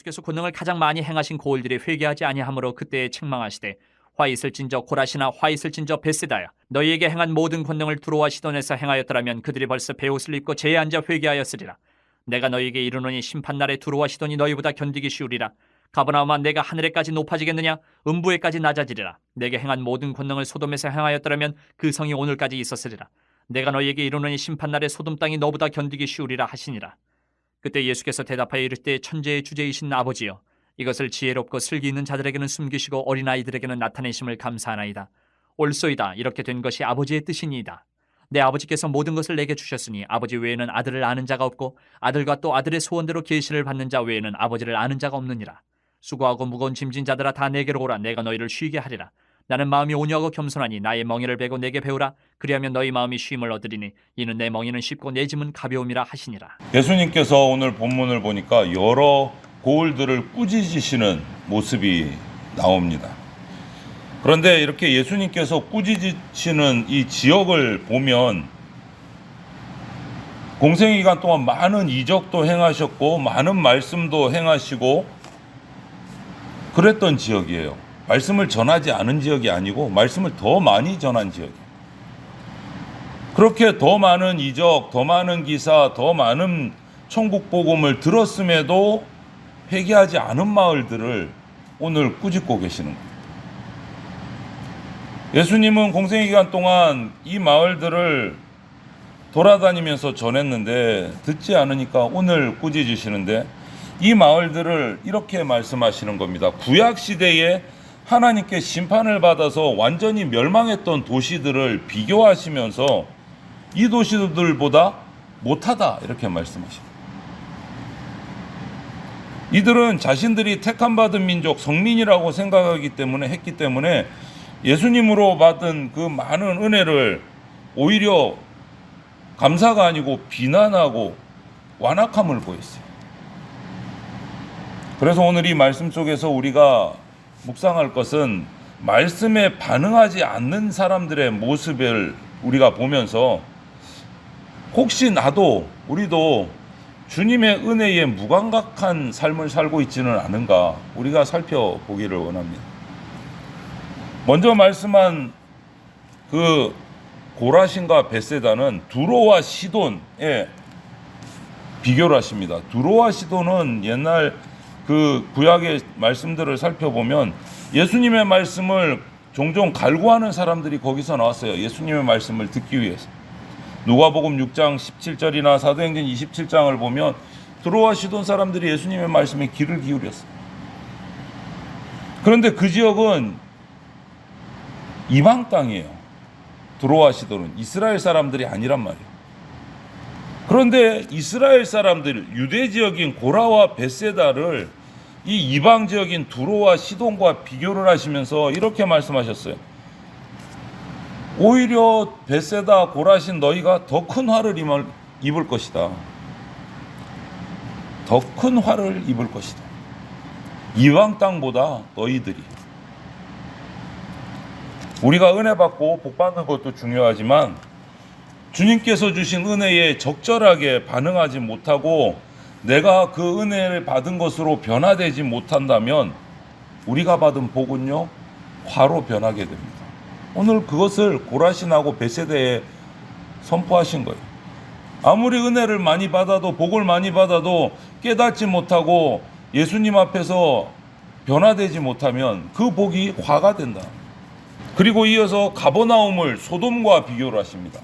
예수께서 권능을 가장 많이 행하신 고을들이 회개하지 아니하므로 그때에 책망하시되 화 있을진저 고라시나 화 있을진저 베세다야 너희에게 행한 모든 권능을 두로와 시돈에서 행하였더라면 그들이 벌써 베옷을 입고 제에 앉아 회개하였으리라. 내가 너희에게 이르노니 심판날에 두로와 시돈이 너희보다 견디기 쉬우리라. 가버나움아 내가 하늘에까지 높아지겠느냐 음부에까지 낮아지리라. 내게 행한 모든 권능을 소돔에서 행하였더라면 그 성이 오늘까지 있었으리라. 내가 너희에게 이르노니 심판날에 소돔 땅이 너보다 견디기 쉬우리라 하시니라. 그때 예수께서 대답하여 이르시되 천재의 주제이신 아버지여 이것을 지혜롭고 슬기 있는 자들에게는 숨기시고 어린아이들에게는 나타내심을 감사하나이다. 옳소이다. 이렇게 된 것이 아버지의 뜻이니이다. 내 아버지께서 모든 것을 내게 주셨으니 아버지 외에는 아들을 아는 자가 없고 아들과 또 아들의 소원대로 계시를 받는 자 외에는 아버지를 아는 자가 없느니라. 수고하고 무거운 짐진 자들아 다 내게로 오라. 내가 너희를 쉬게 하리라. 나는 마음이 온유하고 겸손하니 나의 멍에를 베고 내게 배우라. 그리하면 너희 마음이 쉼을 얻으리니 이는 내 멍에는 쉽고 내 짐은 가벼움이라 하시니라. 예수님께서 오늘 본문을 보니까 여러 고을들을 꾸짖으시는 모습이 나옵니다. 그런데 이렇게 예수님께서 꾸짖으시는 이 지역을 보면 공생의 기간 동안 많은 이적도 행하셨고 많은 말씀도 행하시고 그랬던 지역이에요. 말씀을 전하지 않은 지역이 아니고 말씀을 더 많이 전한 지역이에요. 그렇게 더 많은 이적, 더 많은 기사, 더 많은 천국 복음을 들었음에도 회개하지 않은 마을들을 오늘 꾸짖고 계시는 거예요. 예수님은 공생의 기간 동안 이 마을들을 돌아다니면서 전했는데 듣지 않으니까 오늘 꾸짖으시는데 이 마을들을 이렇게 말씀하시는 겁니다. 구약 시대에 하나님께 심판을 받아서 완전히 멸망했던 도시들을 비교하시면서 이 도시들보다 못하다 이렇게 말씀하십니다. 이들은 자신들이 택함 받은 민족 성민이라고 했기 때문에 예수님으로 받은 그 많은 은혜를 오히려 감사가 아니고 비난하고 완악함을 보였어요. 그래서 오늘 이 말씀 속에서 우리가 묵상할 것은 말씀에 반응하지 않는 사람들의 모습을 우리가 보면서 혹시 우리도 주님의 은혜에 무감각한 삶을 살고 있지는 않은가 우리가 살펴보기를 원합니다. 먼저 말씀한 그 고라신과 벳세다는 두로와 시돈에 비교를 하십니다. 두로와 시돈은 옛날 그 구약의 말씀들을 살펴보면 예수님의 말씀을 종종 갈구하는 사람들이 거기서 나왔어요. 예수님의 말씀을 듣기 위해서. 누가복음 6장 17절이나 사도행전 27장을 보면 두로와 시돈 사람들이 예수님의 말씀에 귀를 기울였어요. 그런데 그 지역은 이방 땅이에요. 두로와 시돈은 이스라엘 사람들이 아니란 말이에요. 그런데 이스라엘 사람들, 유대 지역인 고라와 벳세다를 이 이방 지역인 두로와 시돈과 비교를 하시면서 이렇게 말씀하셨어요. 오히려 벳세다, 고라신 너희가 더 큰 화를 입을 것이다. 더 큰 화를 입을 것이다. 이방 땅보다 너희들이. 우리가 은혜 받고 복 받는 것도 중요하지만 주님께서 주신 은혜에 적절하게 반응하지 못하고 내가 그 은혜를 받은 것으로 변화되지 못한다면 우리가 받은 복은요 화로 변하게 됩니다. 오늘 그것을 고라신하고 벳세다에 선포하신 거예요. 아무리 은혜를 많이 받아도 복을 많이 받아도 깨닫지 못하고 예수님 앞에서 변화되지 못하면 그 복이 화가 된다. 그리고 이어서 가버나움을 소돔과 비교를 하십니다.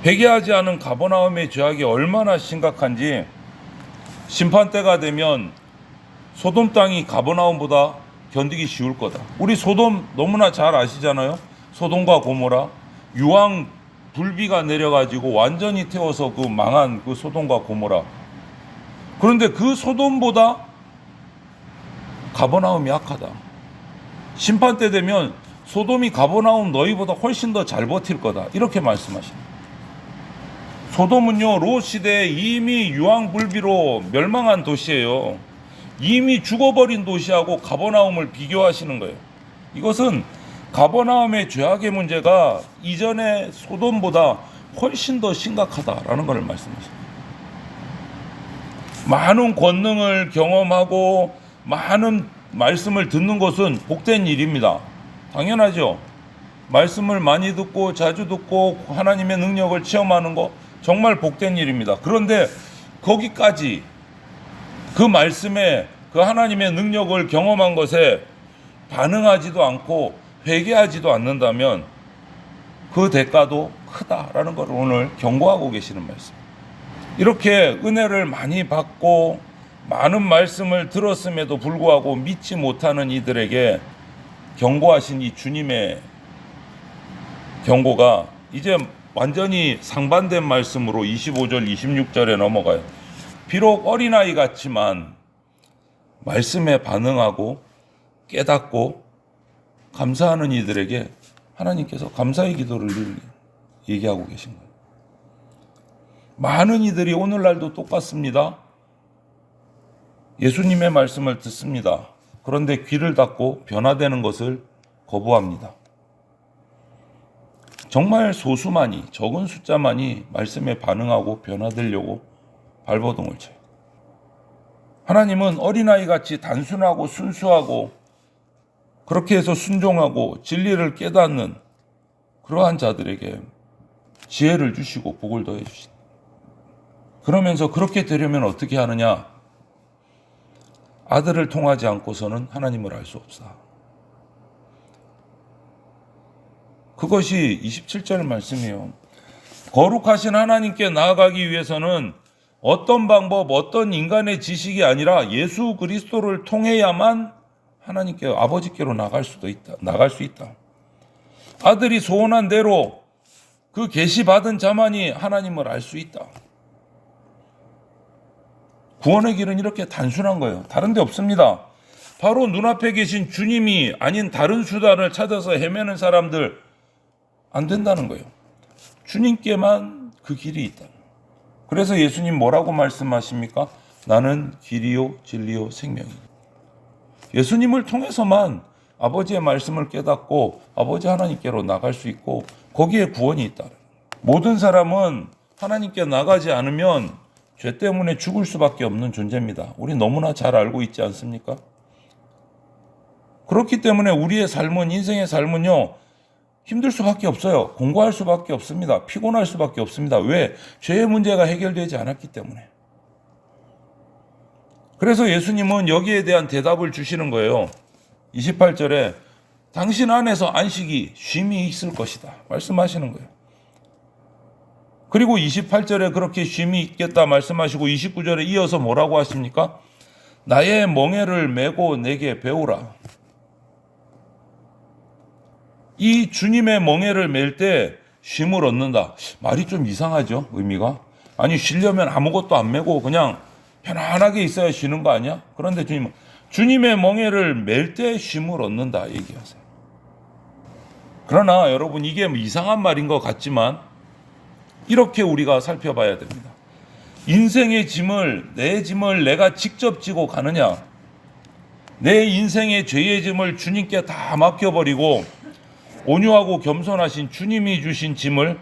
회개하지 않은 가버나움의 죄악이 얼마나 심각한지 심판 때가 되면 소돔 땅이 가버나움보다 견디기 쉬울 거다. 우리 소돔 너무나 잘 아시잖아요. 소돔과 고모라 유황 불비가 내려가지고 완전히 태워서 그 망한 그 소돔과 고모라. 그런데 그 소돔보다 가버나움이 악하다. 심판 때 되면 소돔이 가버나움 너희보다 훨씬 더 잘 버틸 거다. 이렇게 말씀하십니다. 소돔은요 롯 시대에 이미 유황불비로 멸망한 도시예요. 이미 죽어버린 도시하고 가버나움을 비교하시는 거예요. 이것은 가버나움의 죄악의 문제가 이전의 소돔보다 훨씬 더 심각하다라는 것을 말씀하십니다. 많은 권능을 경험하고 많은 말씀을 듣는 것은 복된 일입니다. 당연하죠. 말씀을 많이 듣고 자주 듣고 하나님의 능력을 체험하는 거 정말 복된 일입니다. 그런데 거기까지 그 말씀에 그 하나님의 능력을 경험한 것에 반응하지도 않고 회개하지도 않는다면 그 대가도 크다라는 것을 오늘 경고하고 계시는 말씀. 이렇게 은혜를 많이 받고 많은 말씀을 들었음에도 불구하고 믿지 못하는 이들에게 경고하신 이 주님의 경고가 이제 완전히 상반된 말씀으로 25절 26절에 넘어가요. 비록 어린아이 같지만 말씀에 반응하고 깨닫고 감사하는 이들에게 하나님께서 감사의 기도를 얘기하고 계신 거예요. 많은 이들이 오늘날도 똑같습니다. 예수님의 말씀을 듣습니다. 그런데 귀를 닫고 변화되는 것을 거부합니다. 정말 소수만이, 적은 숫자만이 말씀에 반응하고 변화되려고 발버둥을 쳐요. 하나님은 어린아이같이 단순하고 순수하고 그렇게 해서 순종하고 진리를 깨닫는 그러한 자들에게 지혜를 주시고 복을 더해 주신다. 그러면서 그렇게 되려면 어떻게 하느냐? 아들을 통하지 않고서는 하나님을 알 수 없다. 그것이 27절 말씀이에요. 거룩하신 하나님께 나아가기 위해서는 어떤 방법, 어떤 인간의 지식이 아니라 예수 그리스도를 통해야만 하나님께 아버지께로 나갈 수 있다. 아들이 소원한 대로 그 계시받은 자만이 하나님을 알 수 있다. 구원의 길은 이렇게 단순한 거예요. 다른 데 없습니다. 바로 눈앞에 계신 주님이 아닌 다른 수단을 찾아서 헤매는 사람들 안 된다는 거예요. 주님께만 그 길이 있다. 그래서 예수님 뭐라고 말씀하십니까? 나는 길이요 진리요 생명이다. 예수님을 통해서만 아버지의 말씀을 깨닫고 아버지 하나님께로 나갈 수 있고 거기에 구원이 있다. 모든 사람은 하나님께 나가지 않으면 죄 때문에 죽을 수밖에 없는 존재입니다. 우리 너무나 잘 알고 있지 않습니까? 그렇기 때문에 우리의 삶은, 인생의 삶은요, 힘들 수밖에 없어요. 공고할 수밖에 없습니다. 피곤할 수밖에 없습니다. 왜? 죄의 문제가 해결되지 않았기 때문에. 그래서 예수님은 여기에 대한 대답을 주시는 거예요. 28절에 당신 안에서 안식이 쉼이 있을 것이다 말씀하시는 거예요. 그리고 28절에 그렇게 쉼이 있겠다 말씀하시고 29절에 이어서 뭐라고 하십니까? 나의 멍에를 메고 내게 배우라. 이 주님의 멍에를 맬 때 쉼을 얻는다. 말이 좀 이상하죠, 의미가. 아니, 쉬려면 아무것도 안 메고 그냥 편안하게 있어야 쉬는 거 아니야? 그런데 주님의 멍에를 맬 때 쉼을 얻는다 얘기하세요. 그러나 여러분, 이게 이상한 말인 것 같지만 이렇게 우리가 살펴봐야 됩니다. 인생의 짐을, 내 짐을 내가 직접 지고 가느냐, 내 인생의 죄의 짐을 주님께 다 맡겨버리고 온유하고 겸손하신 주님이 주신 짐을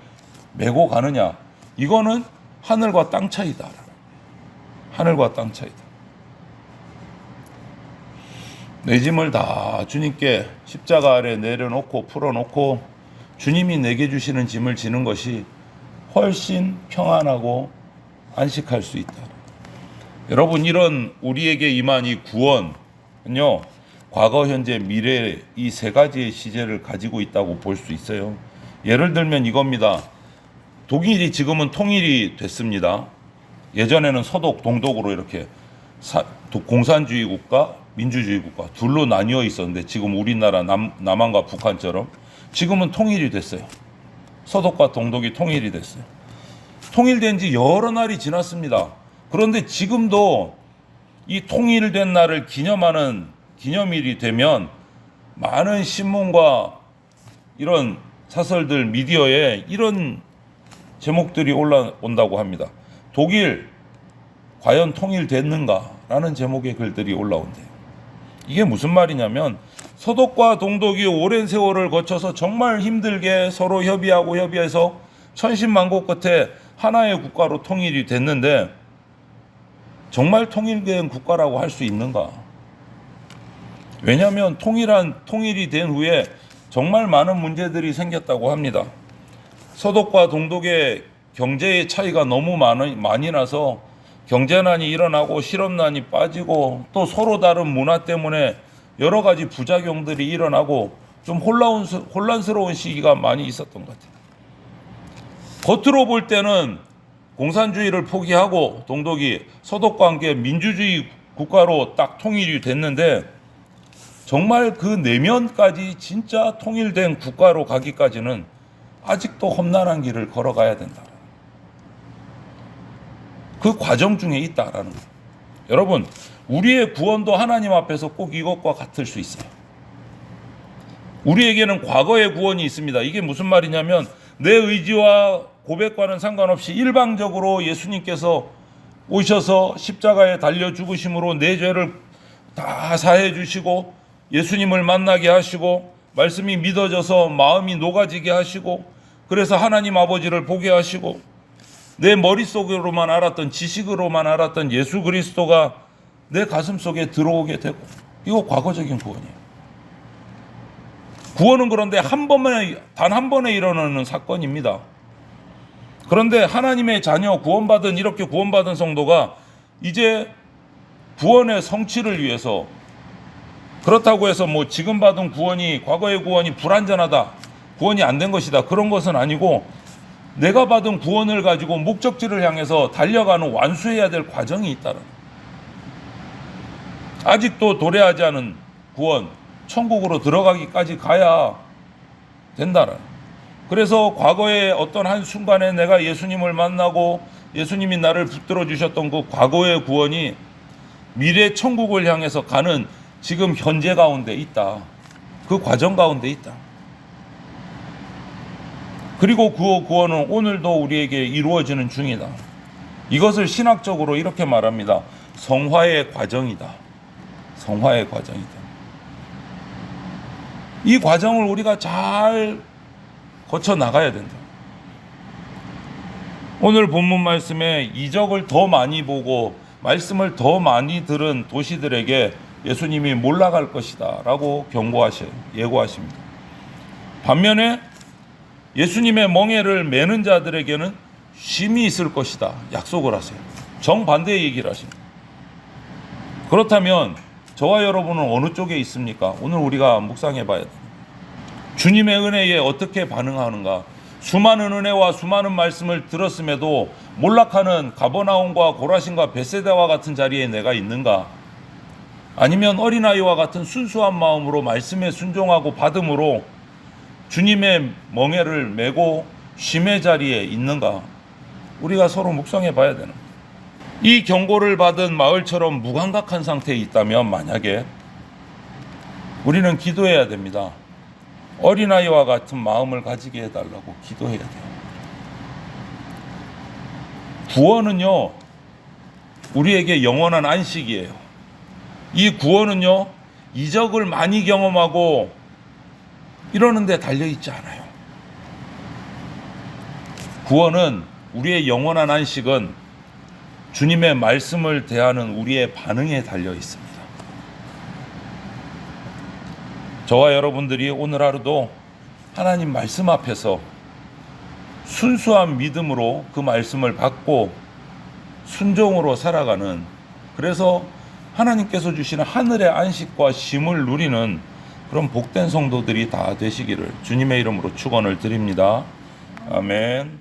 메고 가느냐, 이거는 하늘과 땅 차이다. 하늘과 땅 차이다. 내 짐을 다 주님께 십자가 아래 내려놓고 풀어놓고 주님이 내게 주시는 짐을 지는 것이 훨씬 평안하고 안식할 수 있다. 여러분, 이런 우리에게 임한 이 구원은요, 과거, 현재, 미래 이 세 가지의 시제를 가지고 있다고 볼 수 있어요. 예를 들면 이겁니다. 독일이 지금은 통일이 됐습니다. 예전에는 서독, 동독으로 이렇게 공산주의 국가, 민주주의 국가 둘로 나뉘어 있었는데 지금 우리나라 남한과 북한처럼 지금은 통일이 됐어요. 서독과 동독이 통일이 됐어요. 통일된 지 여러 날이 지났습니다. 그런데 지금도 이 통일된 날을 기념하는 기념일이 되면 많은 신문과 이런 사설들, 미디어에 이런 제목들이 올라온다고 합니다. 독일 과연 통일됐는가? 라는 제목의 글들이 올라온대요. 이게 무슨 말이냐면 서독과 동독이 오랜 세월을 거쳐서 정말 힘들게 서로 협의해서 천신만고 끝에 하나의 국가로 통일이 됐는데 정말 통일된 국가라고 할 수 있는가? 왜냐하면 통일이 된 후에 정말 많은 문제들이 생겼다고 합니다. 서독과 동독의 경제의 차이가 너무 많이 나서 경제난이 일어나고 실업난이 빠지고 또 서로 다른 문화 때문에 여러 가지 부작용들이 일어나고 좀 혼란스러운 시기가 많이 있었던 것 같아요. 겉으로 볼 때는 공산주의를 포기하고 동독이 서독과 함께 민주주의 국가로 딱 통일이 됐는데 정말 그 내면까지 진짜 통일된 국가로 가기까지는 아직도 험난한 길을 걸어가야 된다. 그 과정 중에 있다라는 거예요. 여러분, 우리의 구원도 하나님 앞에서 꼭 이것과 같을 수 있어요. 우리에게는 과거의 구원이 있습니다. 이게 무슨 말이냐면 내 의지와 고백과는 상관없이 일방적으로 예수님께서 오셔서 십자가에 달려 죽으심으로 내 죄를 다 사해 주시고 예수님을 만나게 하시고 말씀이 믿어져서 마음이 녹아지게 하시고 그래서 하나님 아버지를 보게 하시고 내 머릿속으로만 알았던 지식으로만 알았던 예수 그리스도가 내 가슴 속에 들어오게 되고 이거 과거적인 구원이에요. 구원은 그런데 단 한 번에 일어나는 사건입니다. 그런데 하나님의 자녀 이렇게 구원받은 성도가 이제 구원의 성취를 위해서 그렇다고 해서 지금 받은 구원이 과거의 구원이 불완전하다, 구원이 안 된 것이다 그런 것은 아니고 내가 받은 구원을 가지고 목적지를 향해서 달려가는 완수해야 될 과정이 있다는 아직도 도래하지 않은 구원 천국으로 들어가기까지 가야 된다는 그래서 과거의 어떤 한 순간에 내가 예수님을 만나고 예수님이 나를 붙들어 주셨던 그 과거의 구원이 미래 천국을 향해서 가는 지금 현재 가운데 있다. 그 과정 가운데 있다. 그리고 그 구원은 오늘도 우리에게 이루어지는 중이다. 이것을 신학적으로 이렇게 말합니다. 성화의 과정이다. 성화의 과정이다. 이 과정을 우리가 잘 거쳐 나가야 된다. 오늘 본문 말씀에 이적을 더 많이 보고 말씀을 더 많이 들은 도시들에게 예수님이 몰락할 것이다 라고 예고하십니다. 반면에 예수님의 멍에를 매는 자들에게는 쉼이 있을 것이다 약속을 하세요. 정반대의 얘기를 하십니다. 그렇다면 저와 여러분은 어느 쪽에 있습니까? 오늘 우리가 묵상해 봐야 됩니다. 주님의 은혜에 어떻게 반응하는가? 수많은 은혜와 수많은 말씀을 들었음에도 몰락하는 가버나움과 고라신과 벳세다와 같은 자리에 내가 있는가? 아니면 어린아이와 같은 순수한 마음으로 말씀에 순종하고 받음으로 주님의 멍에를 메고 쉼의 자리에 있는가? 우리가 서로 묵상해 봐야 되는 거예요. 이 경고를 받은 마을처럼 무감각한 상태에 있다면 만약에 우리는 기도해야 됩니다. 어린아이와 같은 마음을 가지게 해달라고 기도해야 돼요. 구원은요, 우리에게 영원한 안식이에요. 이 구원은요, 이적을 많이 경험하고 이러는 데 달려있지 않아요. 구원은 우리의 영원한 안식은 주님의 말씀을 대하는 우리의 반응에 달려 있습니다. 저와 여러분들이 오늘 하루도 하나님 말씀 앞에서 순수한 믿음으로 그 말씀을 받고 순종으로 살아가는, 그래서 하나님께서 주시는 하늘의 안식과 쉼을 누리는 그런 복된 성도들이 다 되시기를 주님의 이름으로 축원을 드립니다. 아멘.